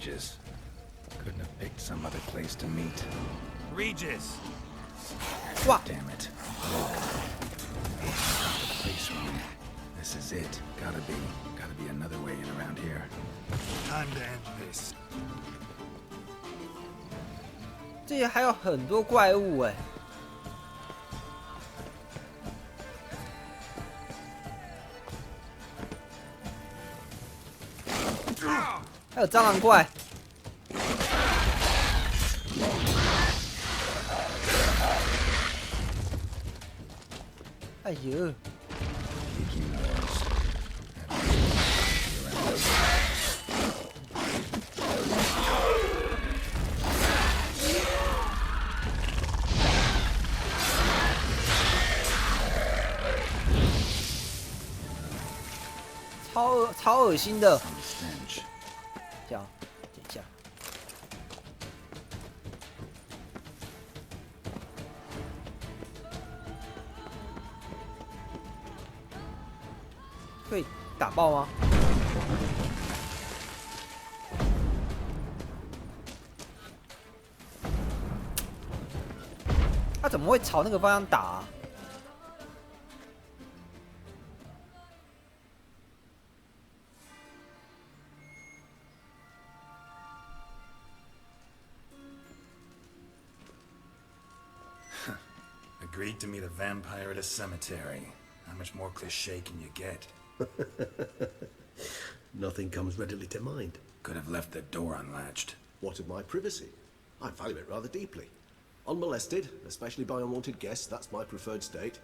Regis. Couldn't have picked some other place to meet. Regis! What? Damn it. Place room. This is it. Gotta be another way in around here. Time to end this. 这里还有很多怪物哎。还有蟑螂怪。哎呦！超恶心的。这样，等一下。可以打爆吗？他怎么会朝那个方向打啊？ Agreed to meet a vampire at a cemetery. How much more cliché can you get? Nothing comes readily to mind. Could have left the door unlatched. What of my privacy? I value it rather deeply. Unmolested, especially by unwanted guests, that's my preferred state.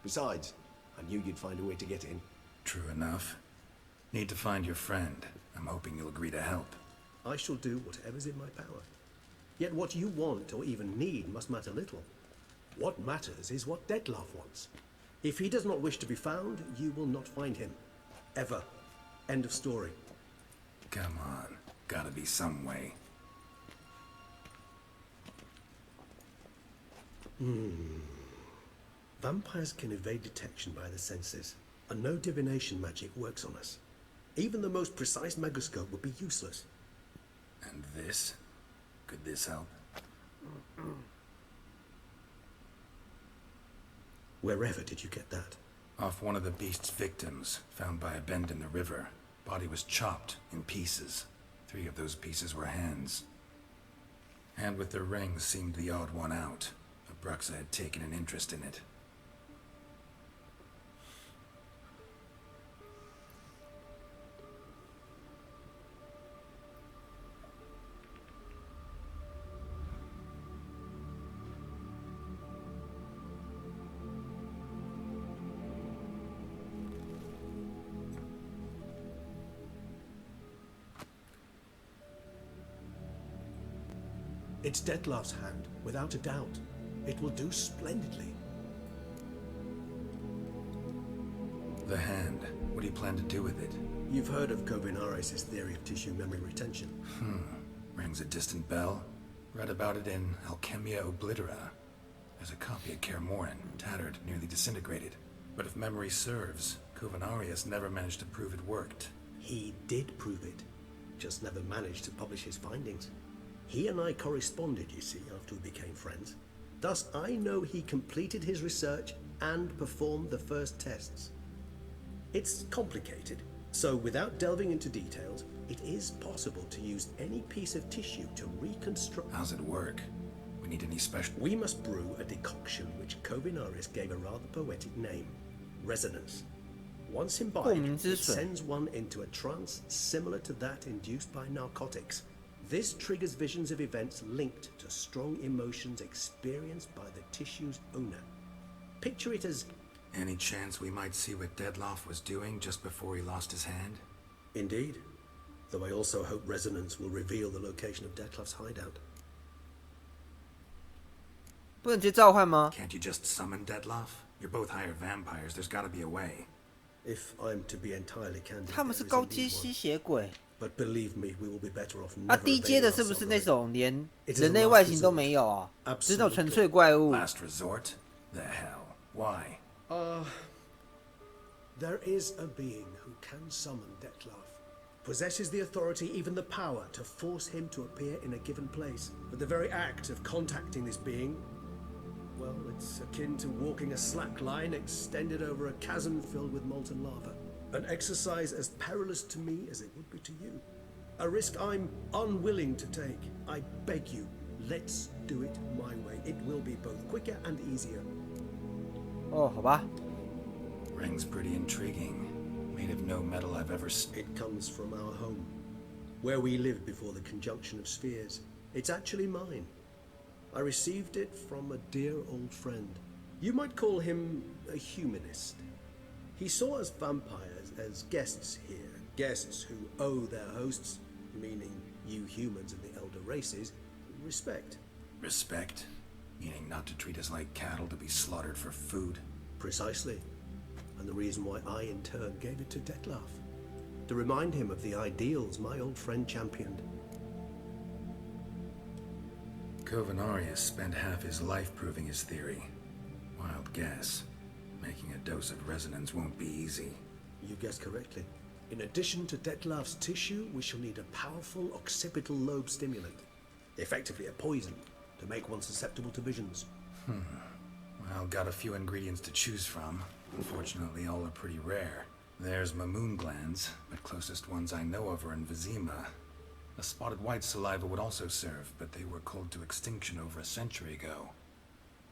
Besides, I knew you'd find a way to get in. True enough. Need to find your friend. I'm hoping you'll agree to help. I shall do whatever's in my power. Yet what you want or even need must matter little. What matters is what Dlc wants. If he does not wish to be found, you will not find him. Ever. End of story. Come on. Gotta be some way. Vampires can evade detection by the senses, and no divination magic works on us. Even the most precise megascope would be useless. And this? Could this help? Wherever did you get that? Off one of the beast's victims, found by a bend in the river. Body was chopped in pieces. 3 of those pieces were hands. Hand with the ring seemed the odd one out. Abruxa had taken an interest in it. It's Dlc's hand, without a doubt. It will do splendidly. The hand. What do you plan to do with it? You've heard of Kovinares' theory of tissue memory retention. Rings a distant bell. Read about it in Alchemia Oblitera. There's a copy at Kaer Morhen, tattered, nearly disintegrated. But if memory serves, Kovinares never managed to prove it worked. He did prove it, just never managed to publish his findings. He and I corresponded, you see, after we became friends. Thus, I know he completed his research and performed the first tests. It's complicated, so without delving into details, it is possible to use any piece of tissue to reconstruct... How's it work? We need any special... We must brew a decoction which Kovinares gave a rather poetic name. Resonance. Once imbibed, it sends one into a trance similar to that induced by narcotics. This triggers visions of events linked to strong emotions experienced by the tissue's owner. Picture it as... Any chance we might see what Dlc was doing just before he lost his hand? Indeed. Though I also hope resonance will reveal the location of Dlc's hideout. 不能直接召唤吗？ Can't you just summon Dlc? You're both hired vampires. There's gotta be a way. If I'm to be entirely candid, 他们是高阶吸血鬼。 But believe me, we will be better off. 啊，低阶的是不是那种连人类外形都没有啊？是那种纯粹怪物。Last resort? The hell? Why? There is a being who can summon Dlc. possesses the authority, even the power, to force him to appear in a given place. But the very act of contacting this being, well, it's akin to walking a slack line extended over a chasm filled with molten lava. An exercise as perilous to me as it would be to you. A risk I'm unwilling to take. I beg you, let's do it my way. It will be both quicker and easier. 哦，好吧。 Ring's pretty intriguing. Made of no metal I've ever It comes from our home, where we lived before the conjunction of spheres. It's actually mine. I received it from a dear old friend. You might call him a humanist. He saw us vampires as guests here, guests who owe their hosts, meaning you humans and the elder races, respect. Respect? Meaning not to treat us like cattle to be slaughtered for food? Precisely. And the reason why I in turn gave it to Detlef. To remind him of the ideals my old friend championed. Covenarius spent half his life proving his theory. Wild guess. Making a dose of resonance won't be easy. You guessed correctly. In addition to Detlef's tissue, we shall need a powerful occipital lobe stimulant. Effectively a poison, to make one susceptible to visions. Well, got a few ingredients to choose from. Unfortunately, all are pretty rare. There's Mamoon glands, but closest ones I know of are in Vizima. A spotted white saliva would also serve, but they were culled to extinction over a century ago.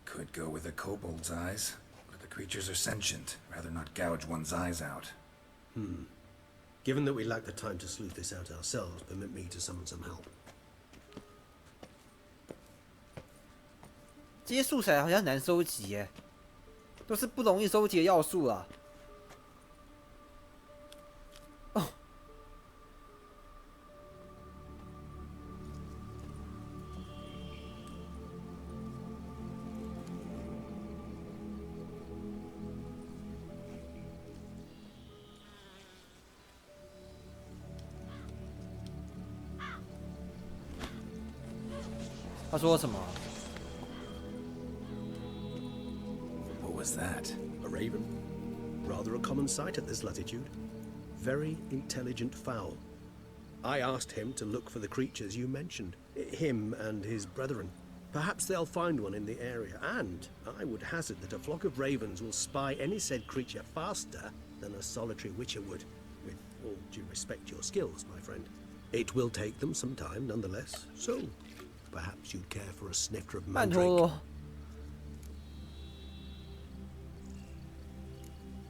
Could go with a kobold's eyes, but the creatures are sentient. Rather not gouge one's eyes out. Given that we lack the time to sleuth this out ourselves, permit me to summon some help. 这些素材好像很难收集耶，都是不容易收集的要素啊。哦，他说什么？ What was that? A raven? Rather a common sight at this latitude. Very intelligent fowl. I asked him to look for the creatures you mentioned. Him and his brethren. Perhaps they'll find one in the area, and I would hazard that a flock of ravens will spy any said creature faster than a solitary witcher would. With all due respect to your skills, my friend. It will take them some time, nonetheless. So, perhaps you'd care for a snifter of 曼 mandrake. 陀罗。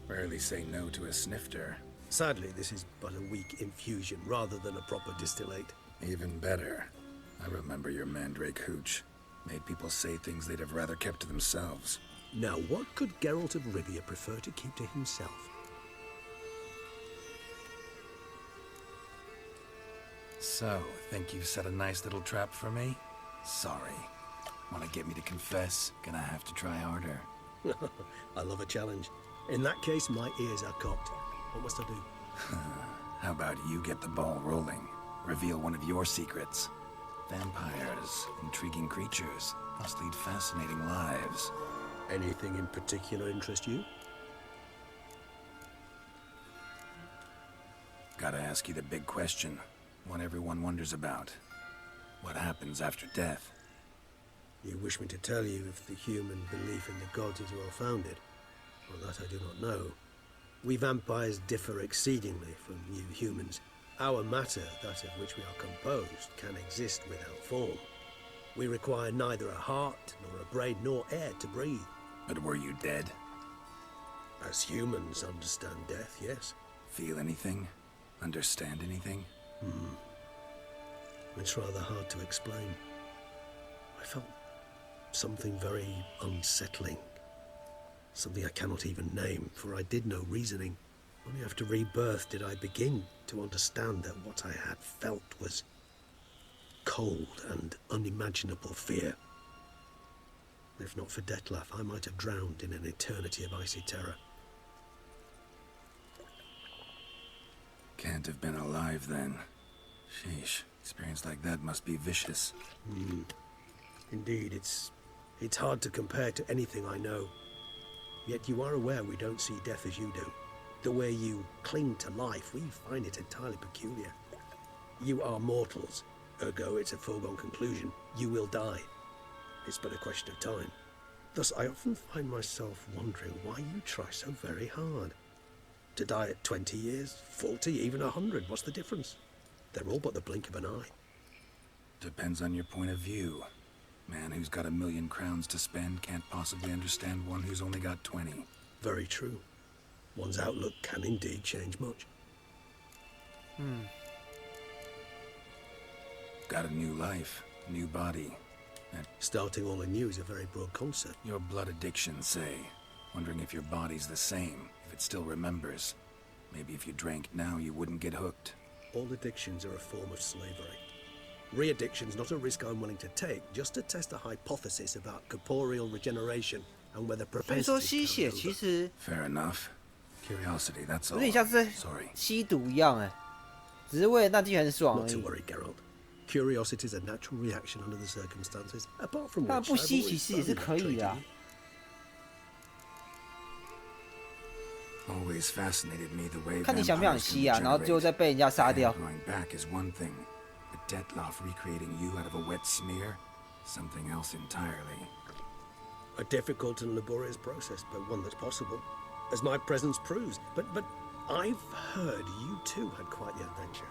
Rarely say no to a snifter. Sadly, this is but a weak infusion rather than a proper distillate. Even better. I remember your mandrake hooch. Made people say things they'd have rather kept to themselves. Now, what could Geralt of Rivia prefer to keep to himself? So, think you've set a nice little trap for me? Sorry. Want to get me to confess? Gonna have to try harder. I love a challenge. In that case, my ears are cocked. What must I do? How about you get the ball rolling? Reveal one of your secrets. Vampires, intriguing creatures, must lead fascinating lives. Anything in particular interest you? Gotta ask you the big question. One everyone wonders about. What happens after death? You wish me to tell you if the human belief in the gods is well founded? Well, that I do not know. We vampires differ exceedingly from you humans. Our matter, that of which we are composed, can exist without form. We require neither a heart, nor a brain, nor air to breathe. But were you dead? As humans understand death, yes. Feel anything? Understand anything? It's rather hard to explain. I felt something very unsettling. Something I cannot even name, for I did no reasoning. Only after rebirth did I begin to understand that what I had felt was cold and unimaginable fear. If not for Detlef, I might have drowned in an eternity of icy terror. Can't have been alive then. Sheesh, experience like that must be vicious. Indeed, it's hard to compare to anything I know. Yet you are aware we don't see death as you do. The way you cling to life, we find it entirely peculiar. You are mortals, ergo it's a foregone conclusion. You will die. It's but a question of time. Thus, I often find myself wondering why you try so very hard. To die at 20 years, 40, even 100, what's the difference? They're all but the blink of an eye. Depends on your point of view. Man who's got 1,000,000 crowns to spend can't possibly understand one who's only got 20. Very true. One's outlook can indeed change much. Got a new life, new body. And Starting all anew is a very broad concept. your blood addiction, say. Wondering if your body's the same, if it still remembers. Maybe if you drank now, you wouldn't get hooked. All addictions are a form of slavery. Re-addiction's not a risk I'm willing to take, just to test a hypothesis about corporeal regeneration and whether 所以说 propensity 吸血 carries 其 over. 实 Fair enough. Curiosity, that's 有 all. 点像是在 Sorry. 吸毒一样只是为了让自己很爽 Not 而 to 已。 worry, Geralt. Curiosity is a natural reaction under the circumstances, apart from 当然 which 不 I've 吸 always 其实也 found 是 that 可以 trait 的啊 in you. Always fascinated me the way 看你想不想 vampires can 吸然后最后 regenerate. 再被人家杀掉 And。going back is one thing, but Dlc recreating you out of a wet smear, something else entirely. A difficult and laborious process, but one that's possible, as my presence proves. But I've heard you too had quite the adventure.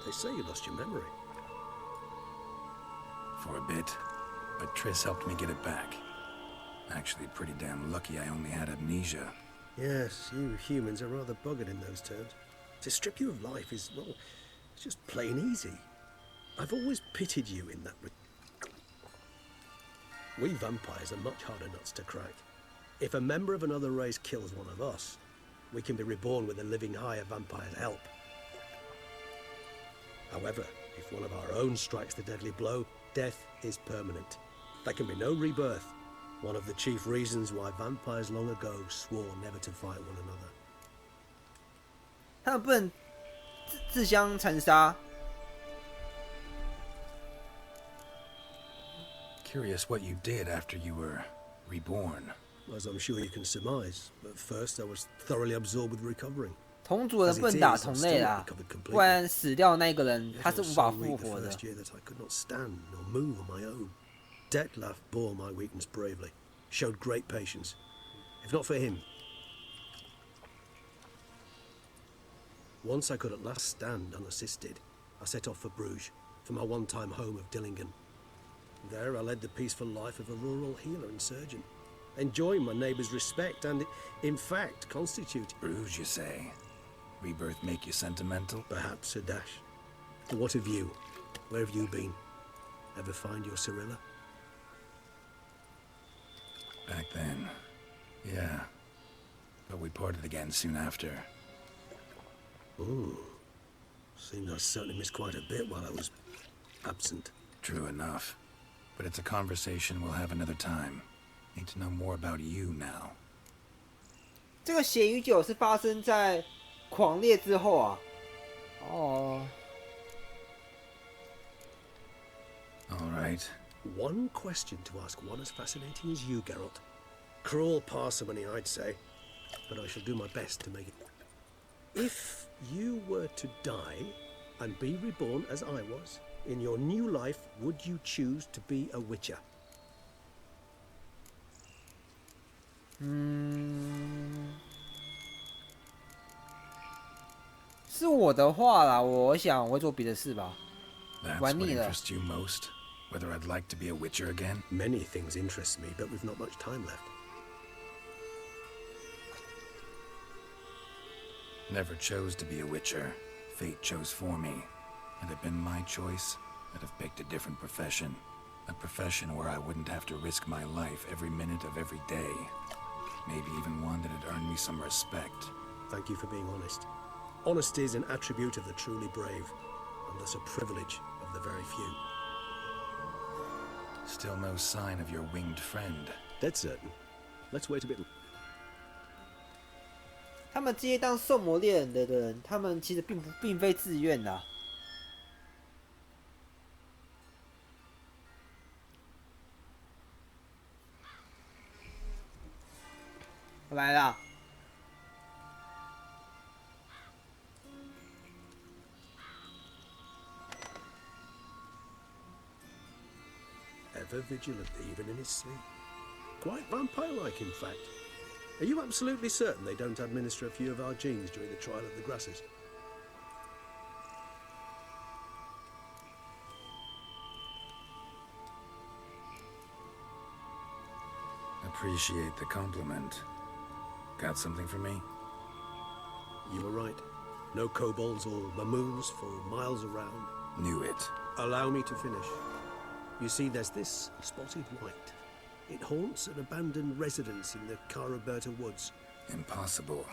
They say you lost your memory. For a bit, but Triss helped me get it back. Actually, pretty damn lucky I only had amnesia. Yes, you humans are rather buggered in those terms. To strip you of life is, well, it's just plain easy. I've always pitied you in that. We vampires are much harder nuts to crack. If a member of another race kills one of us, we can be reborn with a living higher vampire's help. However, if one of our own strikes the deadly blow, death is permanent. There can be no rebirth. One of the chief reasons why vampires long ago swore never to fight one another. 他们不能自相残杀。 Curious what you did after you were reborn. As I'm sure you can surmise, at first I was thoroughly absorbed with recovering. 同族人不能打同类啦，不然死掉那个人他是无法复活的。 The first year that I could not stand nor move on my own. Dlc bore my weakness bravely, showed great patience. If not for him, once I could at last stand unassisted, I set off for Bruges, for my one-time home of Dillingen. There I led the peaceful life of a rural healer and surgeon, enjoying my neighbours' respect and, in fact, constituted... Bruges, you say? Rebirth make you sentimental? Perhaps a dash. What of you? Where have you been? Ever find your Cyrilla? Back then, yeah. But we parted again soon after. Ooh. Seems I certainly missed quite a bit while I was absent. True enough. But it's a conversation we'll have another time. Need to know more about you now. 这个血与酒是发生在狂烈之后啊。哦。All right. One question to ask one as fascinating as you, Geralt. Cruel parsimony, I'd say, but I shall do my best to make it. If you were to die and be reborn as I was, in your new life, would you choose to be a witcher? 是我的话啦，我想我会做别的事吧。 That's 玩 what 腻了。 interests you most? Whether I'd like to be a witcher again? Many things interest me, but we've not much time left. Never chose to be a witcher. Fate chose for me. Had it been my choice, I'd have picked a different profession. A profession where I wouldn't have to risk my life every minute of every day. Maybe even one that'd earn me some respect. Thank you for being honest. Honesty is an attribute of the truly brave, and thus a privilege of the very few. Still no sign of your winged friend. Dead certain. Let's wait a bit. 他们这些当兽魔猎人的人，他们其实并非自愿的啊。我来啦！ ever vigilant, even in his sleep. Quite vampire-like, in fact. Are you absolutely certain they don't administer a few of our genes during the trial of the grasses? Appreciate the compliment. Got something for me? You were right. No kobolds or mamoons for miles around. Knew it. Allow me to finish. You see, there's this spotted white. It haunts an abandoned residence in the Caraberta woods. Impossible.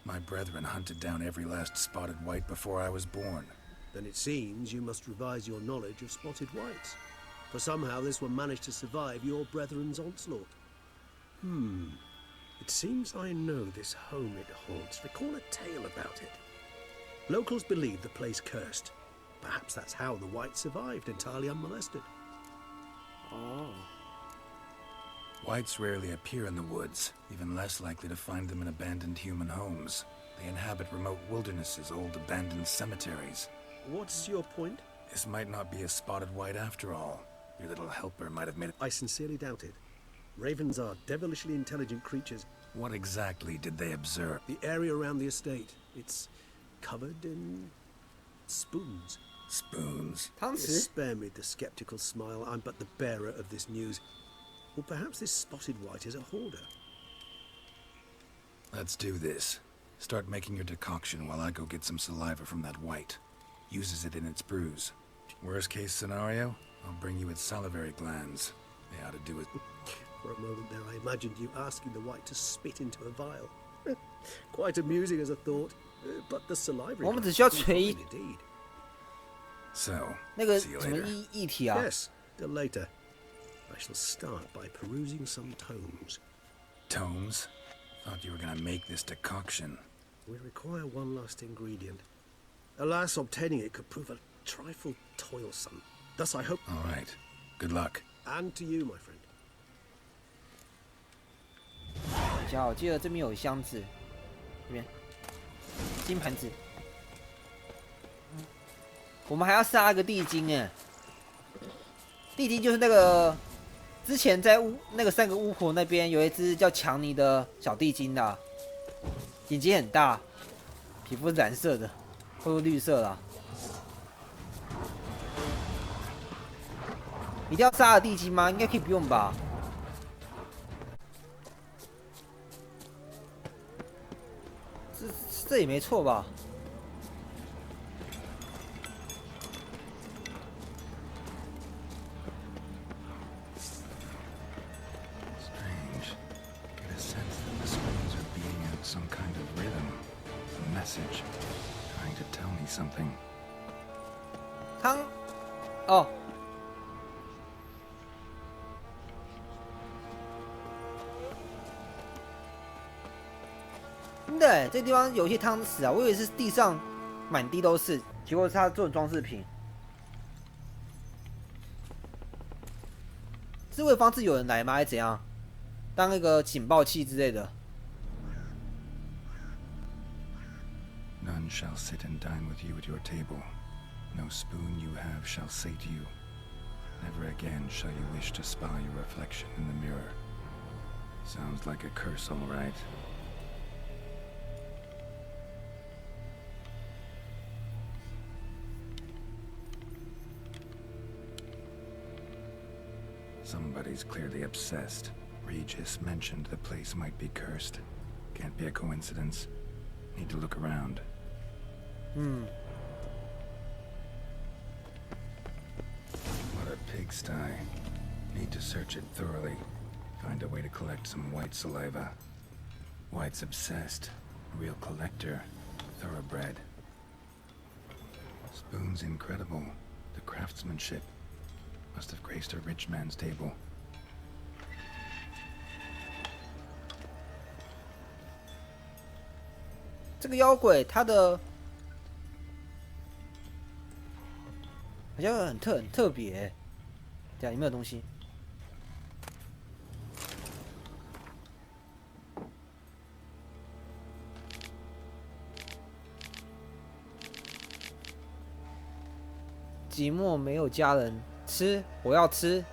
My brethren hunted down every last spotted white before I was born. Then it seems you must revise your knowledge of spotted whites. For somehow this one managed to survive your brethren's onslaught. It seems I know this home it haunts. Recall a tale about it. Locals believe the place cursed. Perhaps that's how the white survived entirely unmolested. Oh. Whites rarely appear in the woods, even less likely to find them in abandoned human homes. They inhabit remote wildernesses, old abandoned cemeteries. What's your point? This might not be a spotted white after all. Your little helper might have made it. I sincerely doubt it. Ravens are devilishly intelligent creatures. What exactly did they observe? The area around the estate, it's covered in spoons. Spoons? 汤匙 Spare me the skeptical smile. I'm but the bearer of this news. Or perhaps this spotted white is a hoarder. Let's do this. Start making your decoction while I go get some saliva from that white. Uses it in its brews. Worst case scenario, I'll bring you its salivary glands. They ought to do it. For a moment there, I imagined you asking the white to spit into a vial. Quite amusing as a thought, but the salivary 我们只需要 glands 锤 are fine indeed. So, 那个 see you 什么 later. 液体啊？ Yes, till later. I shall start by perusing some tomes. Tomes? Thought you were gonna make this decoction. We require one last ingredient. Alas, obtaining it could prove a trifle toilsome. Thus I hope... All right. Good luck. And to you, my friend. 等一下，我记得这边有箱子，这边金盘子。我们还要杀一个地精哎，地精就是那个之前在那个3个巫婆那边有一只叫强尼的小地精的，眼睛很大，皮肤是蓝色的，或者绿色啦。一定要杀了地精吗？应该可以不用吧。这也没错吧？ Strange. Get a sense that the spoons are beating out some kind of rhythm. A message. Trying to tell me something. 汤，哦，真的，这地方有一些汤匙啊，我以为是地上满地都是，结果是它做的装饰品，是为了防止有人来吗？还是怎样？当那个警报器之类的。 None shall sit and dine with you at your table. No spoon you have shall say to you, never again shall you wish to spy your reflection in the mirror. Sounds like a curse, all right. Somebody's clearly obsessed. Regis mentioned the place might be cursed. Can't be a coincidence. Need to look around. What a pigsty. Need to search it thoroughly. Find a way to collect some white saliva. White's obsessed. Real collector. Thoroughbred. Spoon's incredible. The craftsmanship. Must have graced a rich man's table. 这个妖鬼他的好像很特别，对啊，有没有东西？寂寞没有家人，吃，我要吃，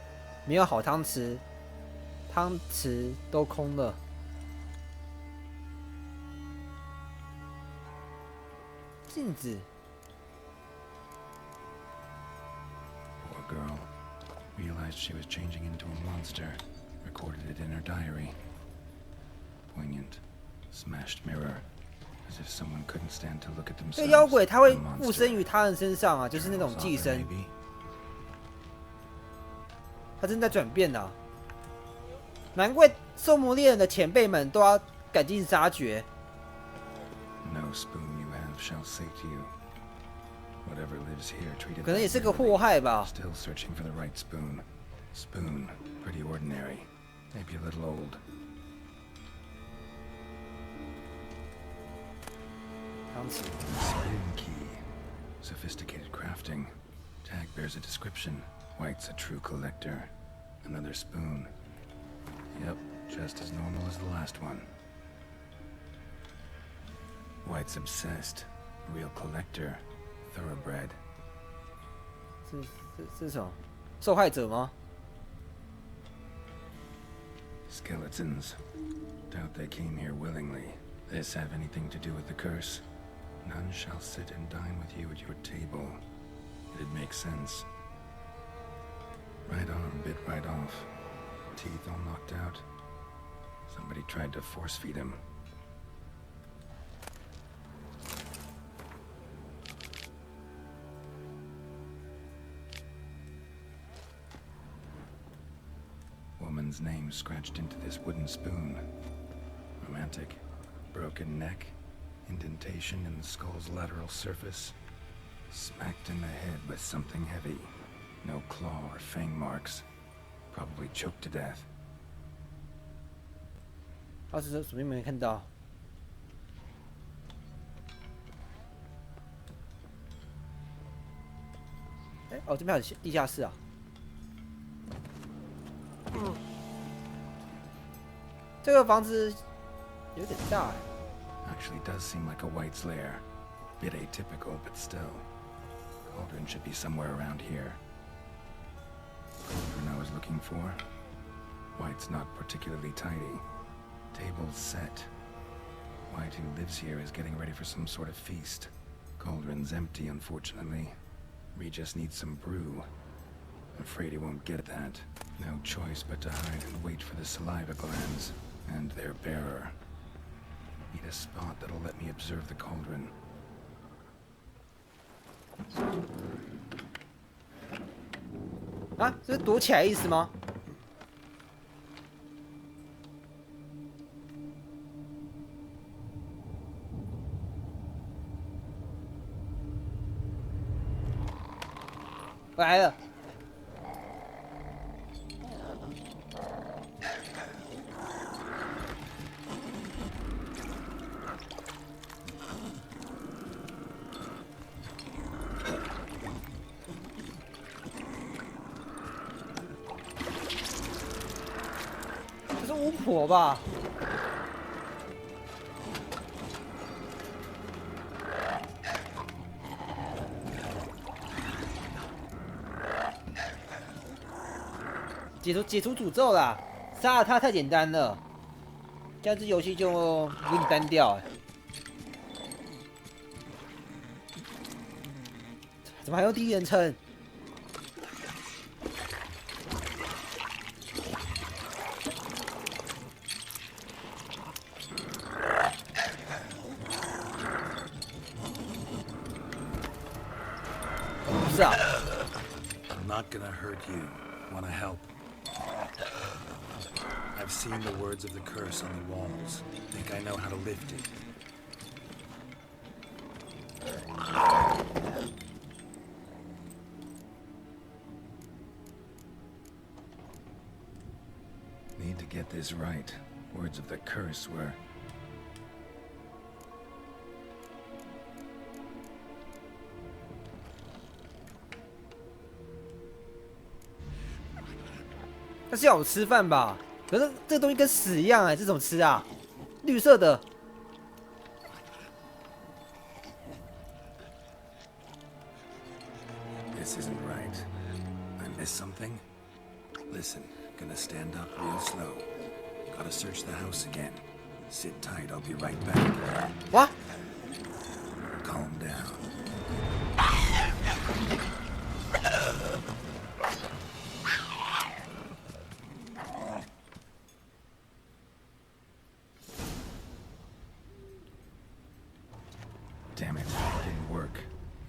没有好汤匙，汤匙都空了。镜子。 Poor girl. Realized she was changing into a monster. Recorded it in her diary. Poignant. Smashed mirror. As if someone couldn't stand to look at 这 themselves. 个妖鬼它会 A monster. 附身于他人身上啊，就是那种寄 Author, 生， maybe? 它正在转变啊。难怪兽魔猎人的前辈们都要赶尽杀绝。 No spoon you have shall sate you. Whatever lives here treated 可能也是个 badly. 祸害吧。 Still searching for the right spoon. Spoon, pretty ordinary. Maybe a little old. 汤匙。 Spoon key. Sophisticated crafting. Tag bears a description. White's a true collector. Another spoon. Yep, just as normal as the last one. White's obsessed. Real collector. Thoroughbred. 是什么？受害者吗？ Skeletons. Doubt they came here willingly. This have anything to do with the curse? None shall sit and dine with you at your table. It'd make sense. Right arm bit right off. Teeth all knocked out. Somebody tried to force feed him. Woman's name scratched into this wooden spoon. Romantic. Broken neck. Indentation in the skull's lateral surface. Smacked in the head with something heavy. No claw or fang marks. Probably choked to death. 当时左边没看到。哎，哦，这边还有地下室啊。这个房子有点大哎。 Actually does seem like a White's lair. Bit atypical, but still. Cauldron should be somewhere around here. Cauldron I was looking for. White's not particularly tidy. Table's set. White, who lives here, is getting ready for some sort of feast. Cauldron's empty, unfortunately. Regis needs some brew. Afraid he won't get that. No choice but to hide and wait for the saliva glands and their bearer. Need a spot that'll let me observe the cauldron. 啊，这是躲起来的意思吗？我来了。这是巫婆吧？解除诅咒啦！杀了他太简单了，这样这游戏就有点单调哎。怎么还用第一人称？不是啊。 I'm not gonna hurt you. Wanna help? I've seen the words of the curse on the walls. Think I know how to lift it. Need to get this right. Words of the curse were... 但是要有吃饭吧？可是这个东西跟屎一样哎，这怎么吃啊？绿色的。This isn't right. I missed something? Listen, gonna stand up real slow. Gotta search the house again. Sit tight, I'll be right back. What? Calm down. Damn it, didn't work.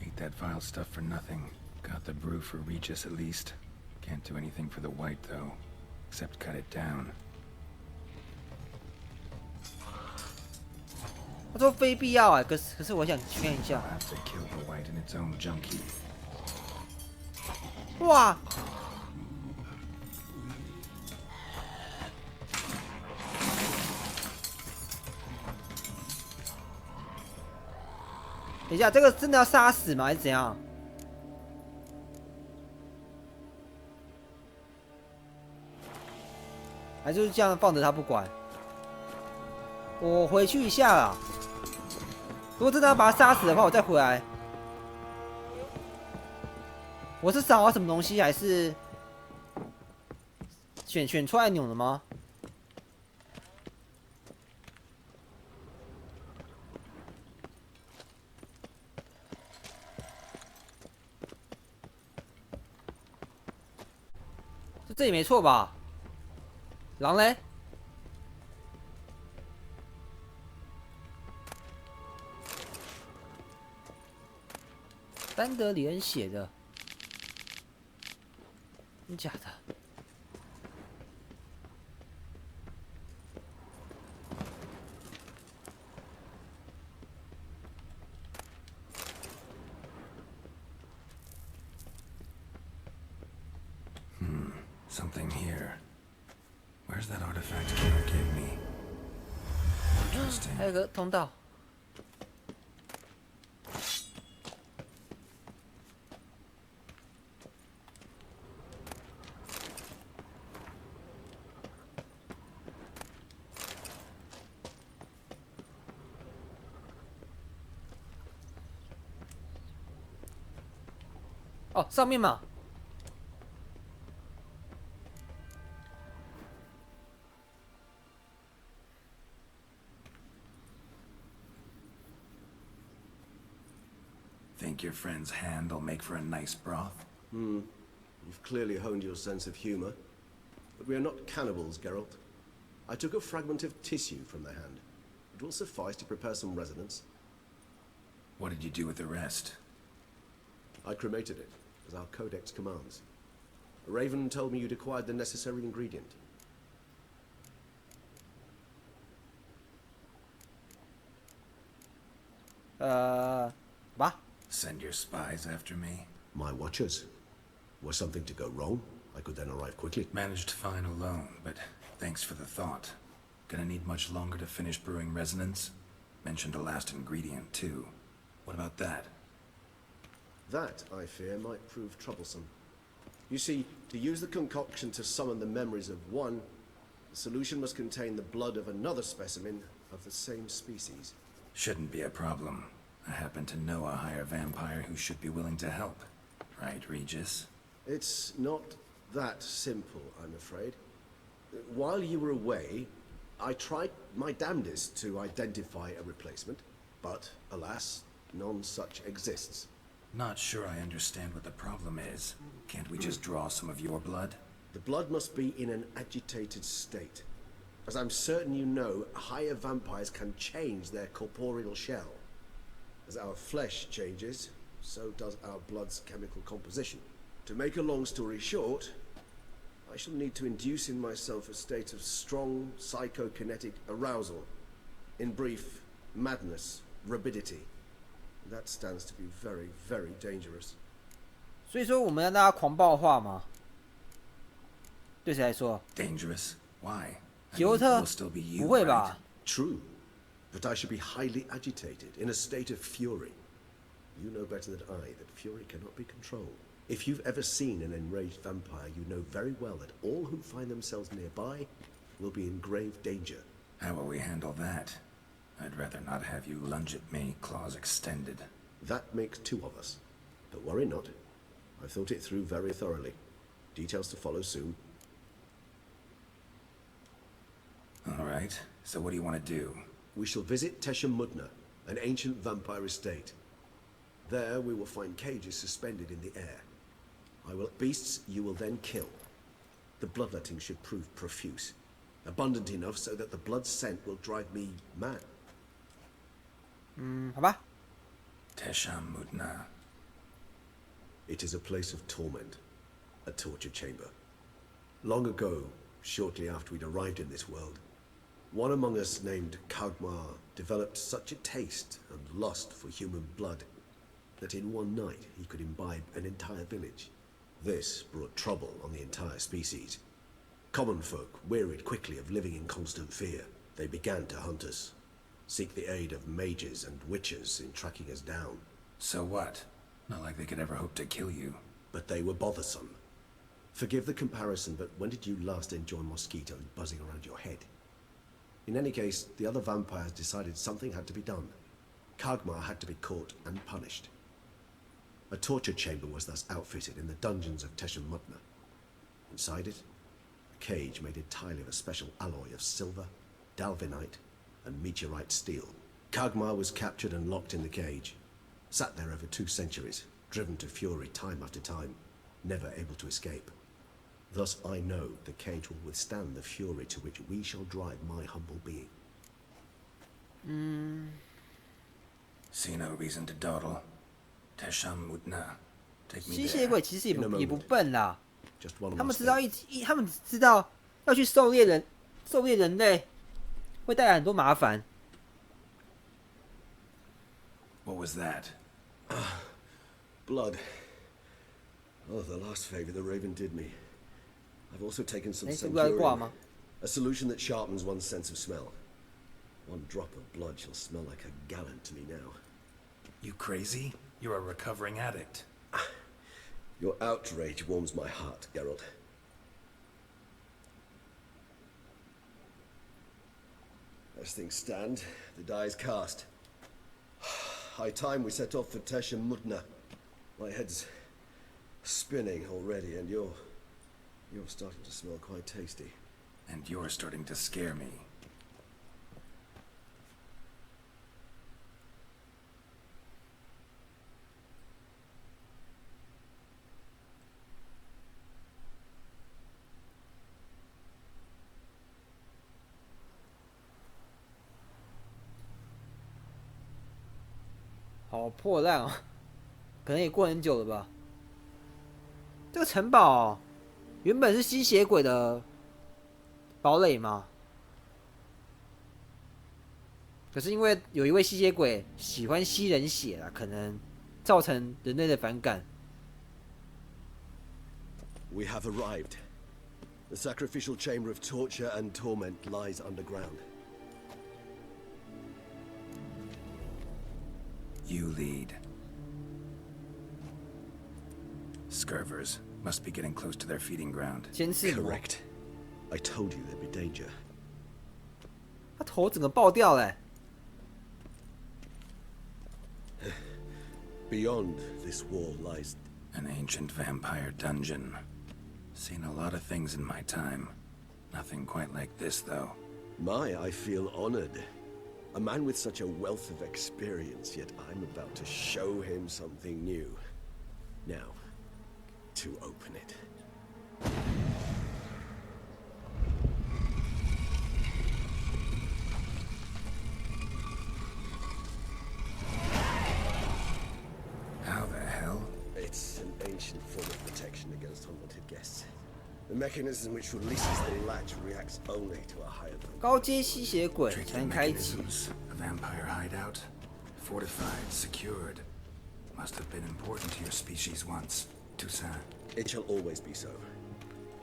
Ate that vile stuff for nothing. Got the brew for Regis at least. Can't do anything for the white though, except cut it down. 他说非必要啊，可是我想去看一下。 I'll have to kill the white in its own junkie. 哇！等一下，这个真的要杀死吗？还是怎样？还就是这样放着他不管？我回去一下啦。如果真的要把他杀死的话，我再回来。我是找到什么东西，还是选出按钮了吗？这里没错吧？狼嘞？丹德里恩写的，真假的？Something here. Where's that artifact killer gave me? Interesting. 还有个通道。哦，上面嘛。Think your friend's hand will make for a nice broth? You've clearly honed your sense of humor. But we are not cannibals, Geralt. I took a fragment of tissue from the hand. It will suffice to prepare some resonance. What did you do with the rest? I cremated it, as our codex commands. Raven told me you'd acquired the necessary ingredient. What? Send your spies after me? My watchers. Were something to go wrong, I could then arrive quickly. Managed fine alone, but thanks for the thought. Gonna need much longer to finish brewing resonance? Mentioned a last ingredient, too. What about that? That, I fear, might prove troublesome. You see, to use the concoction to summon the memories of one, the solution must contain the blood of another specimen of the same species. Shouldn't be a problem. I happen to know a higher vampire who should be willing to help. Right, Regis? It's not that simple, I'm afraid. While you were away, I tried my damnedest to identify a replacement, but alas, none such exists. Not sure I understand what the problem is. Can't we just draw some of your blood? The blood must be in an agitated state. As I'm certain you know, higher vampires can change their corporeal shell. As our flesh changes, so does our blood's chemical composition. To make a long story short, I shall need to induce in myself a state of strong psychokinetic arousal. In brief, madness, rabidity. That stands to be very, very dangerous. 所以说我们要让他狂暴化吗？对谁来说？ Dangerous? Why? 杰洛特 will still be you, 不会 right? 吧？ True, but I should be highly agitated, in a state of fury. You know better than I that fury cannot be controlled. If you've ever seen an enraged vampire, you know very well that all who find themselves nearby will be in grave danger. How will we handle that? I'd rather not have you lunge at me, claws extended. That makes two of us. But worry not. I've thought it through very thoroughly. Details to follow soon. All right, so what do you want to do? We shall visit Teshamudna, an ancient vampire estate. There we will find cages suspended in the air. Beasts you will then kill. The bloodletting should prove profuse, abundant enough so that the blood scent will drive me mad. 好吧。Teshamudna. It is a place of torment, a torture chamber. Long ago, shortly after we'd arrived in this world, one among us named Kagmar developed such a taste and lust for human blood that in one night he could imbibe an entire village. This brought trouble on the entire species. Common folk wearied quickly of living in constant fear. They began to hunt us, seek the aid of mages and witches in tracking us down. So what? Not like they could ever hope to kill you. But they were bothersome. Forgive the comparison, but when did you last enjoy mosquitoes buzzing around your head? In any case, the other vampires decided something had to be done. Kagmar had to be caught and punished. A torture chamber was thus outfitted in the dungeons of Teshamudna. Inside it, a cage made entirely of a special alloy of silver, dalvinite, and meteorite steel. Kagmar was captured and locked in the cage. Sat there over 2 centuries, driven to fury time after time, never able to escape. Thus I know the cage will withstand the fury to which we shall drive my humble being. See no reason to dawdle. Teshamudna. Take me 吸血 there. 鬼其实也不笨啦， Just one 他们 last 知道 thing. 他们只知道要去狩猎人类，会带来很多麻烦。 What was that? Blood. Oh, the last favor the raven did me. I've also taken some 这不要挂 centurion, 吗？ a solution that sharpens one's sense of smell. One drop of blood shall smell like a gallon to me now. You crazy? You're a recovering addict. Your outrage warms my heart, Geralt. As things stand, the die is cast. High time we set off for Teshamudna. My head's spinning already, and you're starting to smell quite tasty. And you're starting to scare me. .好破烂哦，可能也过很久了吧。这个城堡原本是吸血鬼的堡垒吗？可是因为有一位吸血鬼喜欢吸人血啦，可能造成人类的反感。We have arrived. The sacrificial chamber of torture and torment lies underground. You lead. Scurvers must be getting close to their feeding ground. 监视魔， Correct. I told you there'd be danger. 他头整个爆掉嘞。 Beyond this wall lies... An ancient vampire dungeon. Seen a lot of things in my time. Nothing quite like this, though. I feel honored. A man with such a wealth of experience, yet I'm about to show him something new. Now, to open it. How the hell? It's an ancient form of protection against unwanted guests. The mechanism which releases the latch reacts only to a higher level. 高阶吸血鬼 Tricky 才能开启。 mechanisms. A vampire hideout. Fortified, secured. Must have been important to your species once. Toussaint. It shall always be so.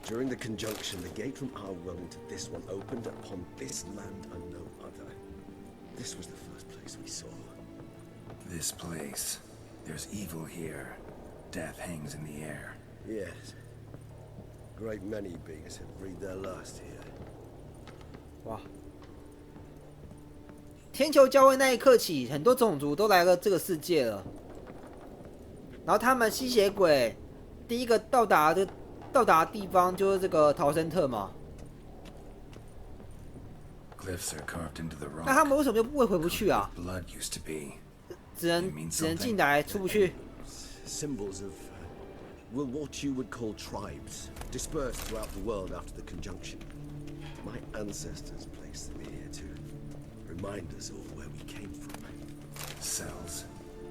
During the conjunction, the gate from our world into this one opened upon this land and no other. This was the first place we saw. This place. There's evil here. Death hangs in the air. Yes. Great many beings have breathed their last here. 哇！天球交汇那一刻起，很多种族都来了这个世界了。然后他们吸血鬼第一个到达的地方就是这个陶森特嘛。Glyphs are carved into the 那他 rock. 们为什么又回不去啊？ Blood used to be. 只能进来，出不去。 Symbols of, well, what you would call tribes, dispersed throughout the world after the conjunction. My ancestors placed them here to remind us all where we came from. Cells.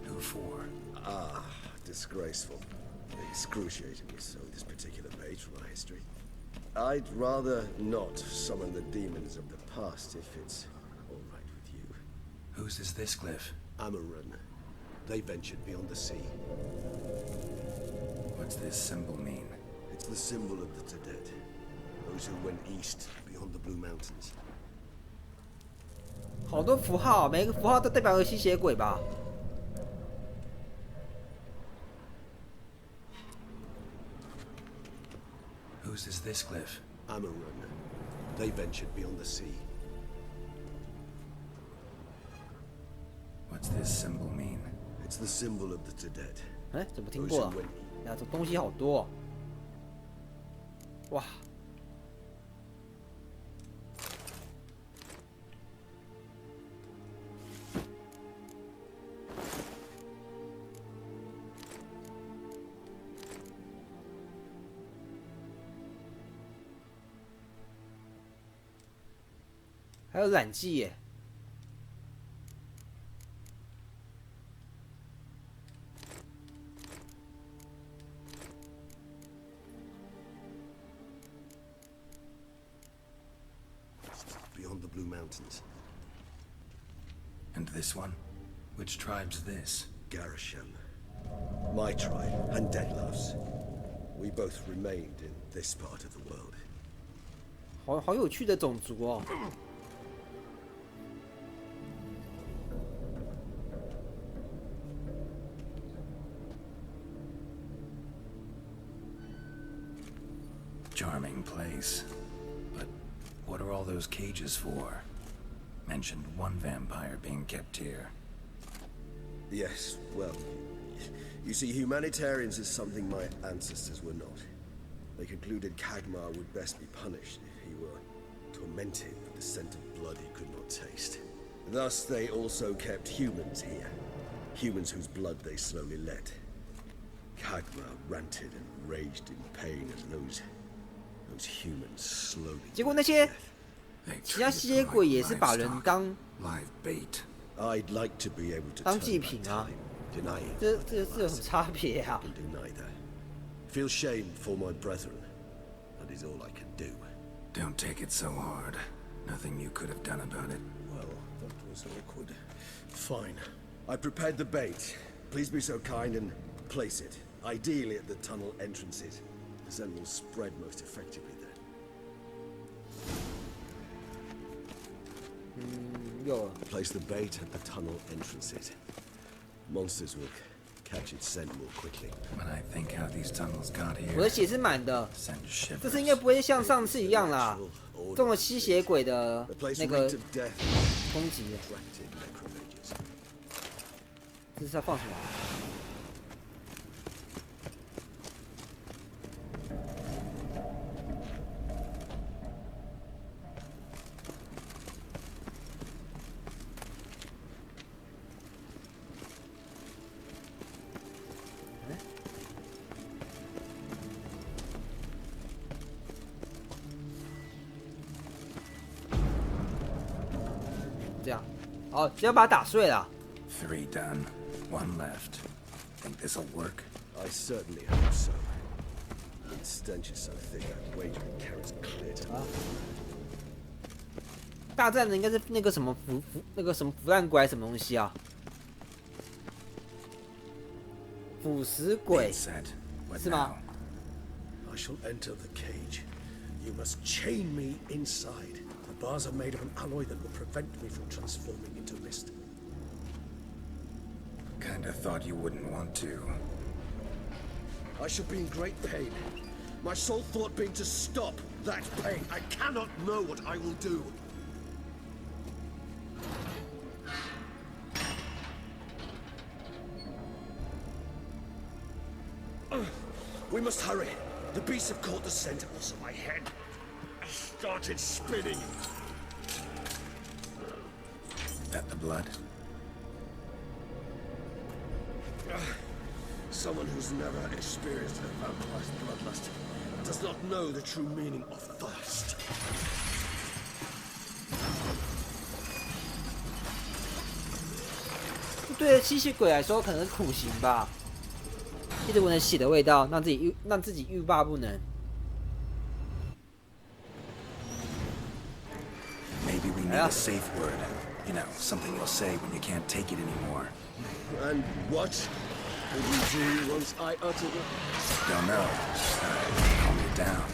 Who for? Ah, disgraceful. Excruciatingly so, this particular page from our history. I'd rather not summon the demons of the past if it's all right with you. Whose is this glyph? Amaran. They ventured beyond the sea. What's this symbol mean? It's the symbol of the Tedet. Those who went east beyond the Blue Mountains. 好多符号，每一个符号都代表个吸血鬼吧？ Whose is this glyph? Amaran. They ventured beyond the sea. What's this symbol mean? It's the symbol of the Tedet. 哎，怎么听 Those 过 who 啊？ went 呀，这东西好多、哦。哇！还有染剂耶！ beyond the Blue Mountains. And this one? Which tribe's this? Garisham. My tribe and Deadlove's. We both remained in this part of the world. 好有趣的种族哦。 Charming place. But what are all those cages for? Mentioned one vampire being kept here. Yes, well, you see, humanitarians is something my ancestors were not. They concluded Kagmar would best be punished if he were tormented with the scent of blood he could not taste. Thus, they also kept humans here. Humans whose blood they slowly let. Kagmar ranted and raged in pain as those humans slowly. 结果那些 They 其他 treated 吸血 them 鬼 like 也是把人 livestock, 当 live bait. I'd like to be able to 当 turn 祭 back 品啊， time, deny it. 这有什么差别啊？ I can do neither. Feel shame for my brethren. That is all I can do. Don't take it so hard. Nothing you could have done about it. Well, that was awkward. Fine. I prepared the bait. Please be so kind and place it. Ideally at the tunnel entrances. The scent will spread most effectively there. 有了， Place the bait at the tunnel entrances. Monsters will catch its scent more quickly. When I think how these tunnels got 我的 here, 血是满的， send 这次 shivers. 应该不会像上次一样啦， Order 中了吸血鬼的 The place 那个 reeked of death. 攻击。 Attracted necromages. 这是要放什么？这样，哦，只要把它打碎了。 3 done. 1 left. Think this'll work? I certainly hope so. Its stench is so thick I'd wager it carries clear to me. 大战的应该是那个什么腐烂鬼还是什么东西啊？腐蚀鬼 It's set. What 是吗？ now? I shall enter the cage. You must chain me inside. The bars are made of an alloy that will prevent me from transforming into mist. Kinda thought you wouldn't want to. I shall be in great pain. My sole thought being to stop that pain. I cannot know what I will do. We must hurry. The beasts have caught the scent, also my head. I started spinning. the blood? Someone who's never experienced a vampire's bloodlust does not know the true meaning of thirst. 对吸血鬼来说，可能是苦刑吧。一直闻着血的味道，让自己欲罢不能。Maybe we need a safe word. You know, something you'll say when you can't take it anymore. And what would you do once I uttered it? Don't know. Calm it down.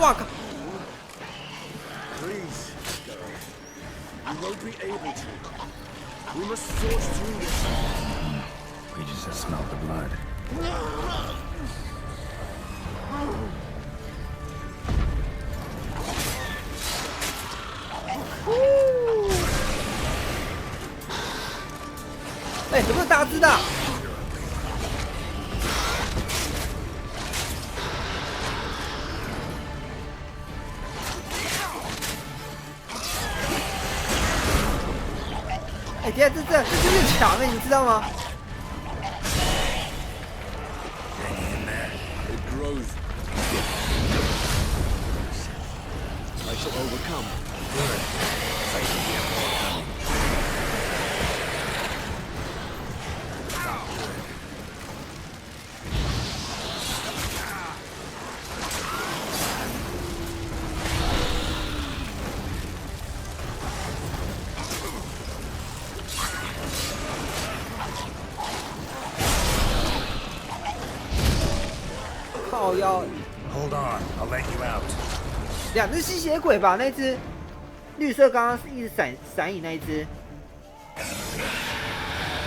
哇靠！ Please, Gareth. You won't be able to. We must forge through this. We just smelled the blood. 哎，有没有大只的？哎，等下这就是强哎，你知道吗？ It grows. I shall overcome. Good. 靠腰。 Hold on, I'll let you out. 两只吸血鬼吧，那只绿色刚刚是一直闪影那一只，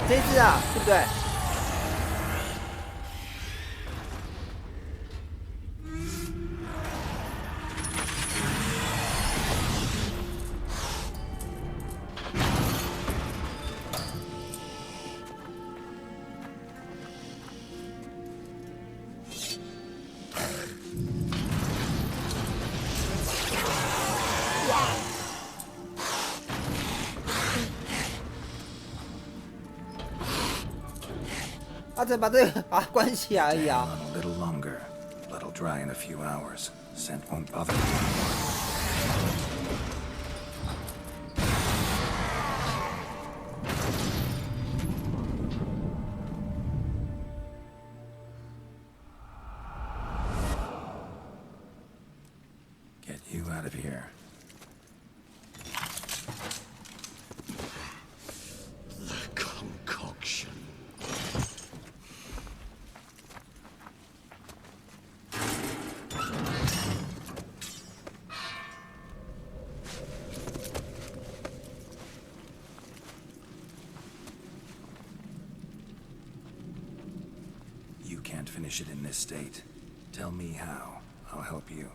这一只啊，对不对？啊，只把这个把它关起来而已啊。 A little longer. Blood'll dry in a few hours. Scent won't bother you anymore. Get you out of here. The concoction. You can't finish it in this state. Tell me how. I'll help you.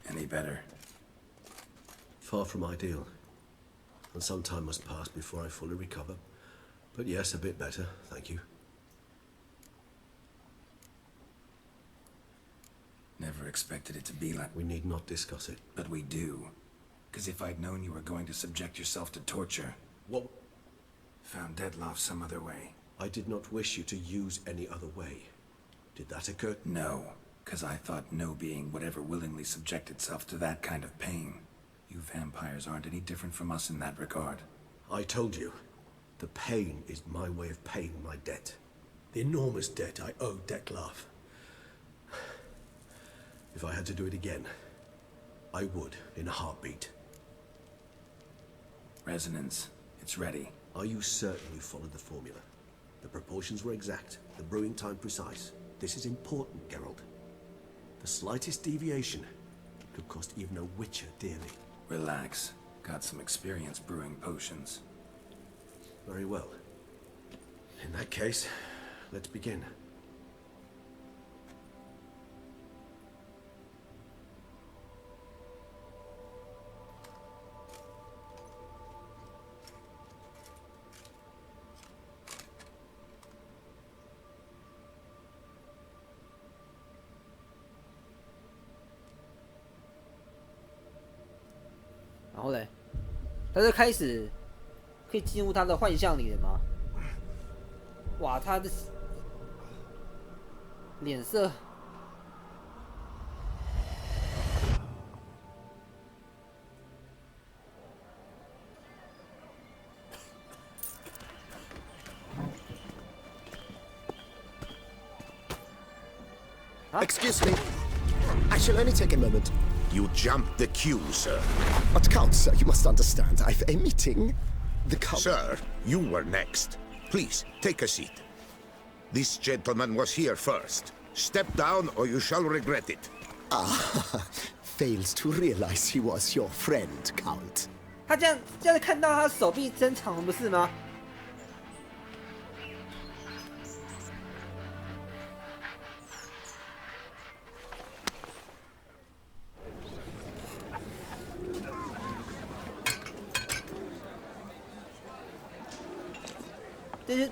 Any better? Far from ideal. And some time must pass before I fully recover. But yes, a bit better, thank you. Never expected it to be like... We need not discuss it. But we do. Because if I'd known you were going to subject yourself to torture... What? Found Deadloff some other way. I did not wish you to use any other way. Did that occur? No. Because I thought no being would ever willingly subject itself to that kind of pain. You vampires aren't any different from us in that regard. I told you. The pain is my way of paying my debt. The enormous debt I owe Dettlaff. If I had to do it again, I would in a heartbeat. Resonance. It's ready. Are you certain you followed the formula? The proportions were exact, the brewing time precise. This is important, Geralt. The slightest deviation could cost even a witcher dearly. Relax. Got some experience brewing potions. Very well. In that case, let's begin. 他就开始可以进入他的幻象里了吗？哇，他的脸色。Excuse me. I shall only take a moment. You jumped the queue, sir. But Count, sir, you must understand. I've a meeting. The Count... Sir, you were next. Please, take a seat. This gentleman was here first. Step down or you shall regret it. Ah, fails to realize he was your friend, Count. 他这样看到他手臂伸长了，不是吗？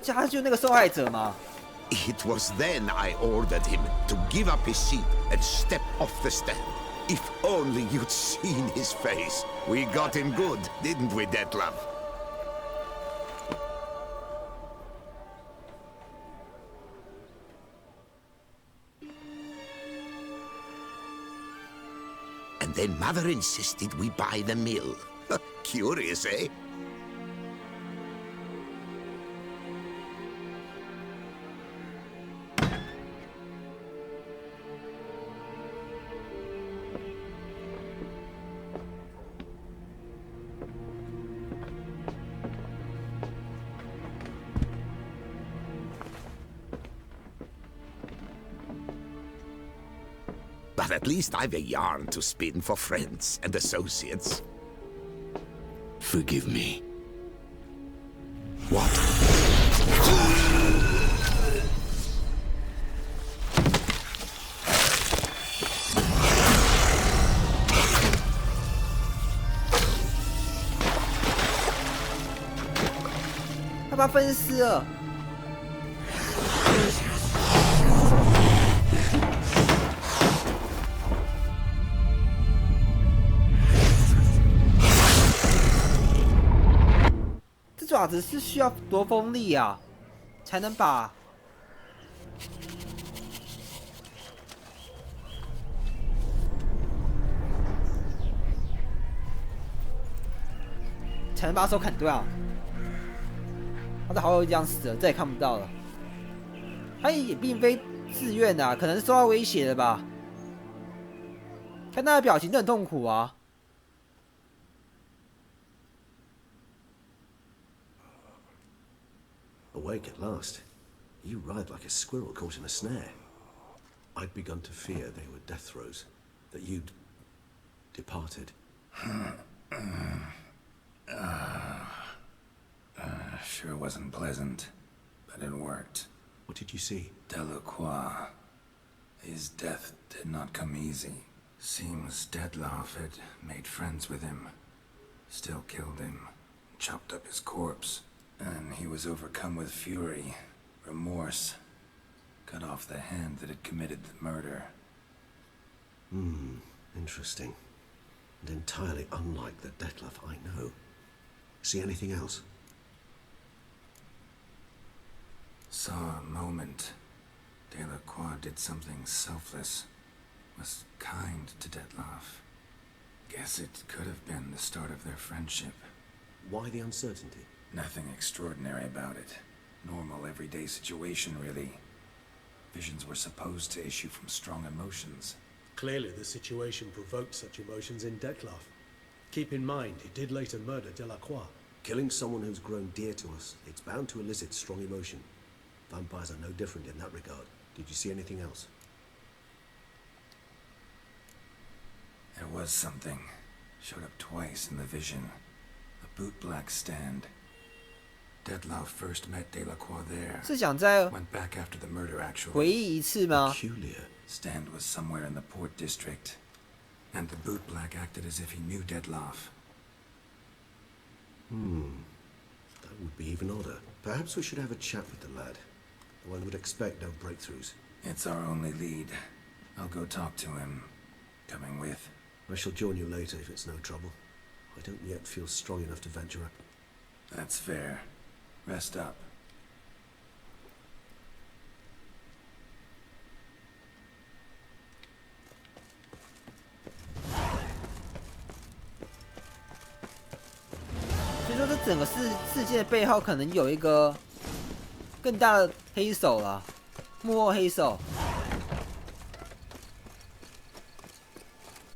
他就那个受害者嘛。It was then I ordered him to give up his seat and step off the stand. If only you'd seen his face. We got him good, didn't we, Detlef? And then Mother insisted we buy the mill. Curious, eh? But at least I've a yarn to spin for friends and associates. Forgive me. What? 他把他分尸了。爪子是需要多锋利啊，才能把手砍断啊！他的好友这样死了，再也看不到了。他也并非自愿的啊，可能是受到威胁的吧？看他的表情都很痛苦啊。Awake at last. You writhe like a squirrel caught in a snare. I'd begun to fear they were death throes, that you'd departed. Sure wasn't pleasant, but it worked. What did you see? Delacroix. His death did not come easy. Seems Detlef had made friends with him, still killed him, chopped up his corpse. And he was overcome with fury, remorse, cut off the hand that had committed the murder. Interesting. And entirely unlike the Detlef I know. See anything else? Saw a moment. Delacroix did something selfless. Was kind to Detlef. Guess it could have been the start of their friendship. Why the uncertainty? Nothing extraordinary about it. Normal, everyday situation, really. Visions were supposed to issue from strong emotions. Clearly the situation provoked such emotions in Detlef. Keep in mind, he did later murder Delacroix. Killing someone who's grown dear to us, it's bound to elicit strong emotion. Vampires are no different in that regard. Did you see anything else? There was something. Showed up twice in the vision. A bootblack stand. Detlef first met Delacroix there. 是想再 Went back after the murder, actually. 回忆一次吗？ Peculiar. Stand was somewhere in the port district. And the bootblack acted as if he knew Detlef. That would be even odder. Perhaps we should have a chat with the lad. One would expect no breakthroughs. It's our only lead. I'll go talk to him. Coming with. I shall join you later if it's no trouble. I don't yet feel strong enough to venture up. That's fair. Rest up.所以说，这整个事件的背后可能有一个更大的黑手啦，幕后黑手。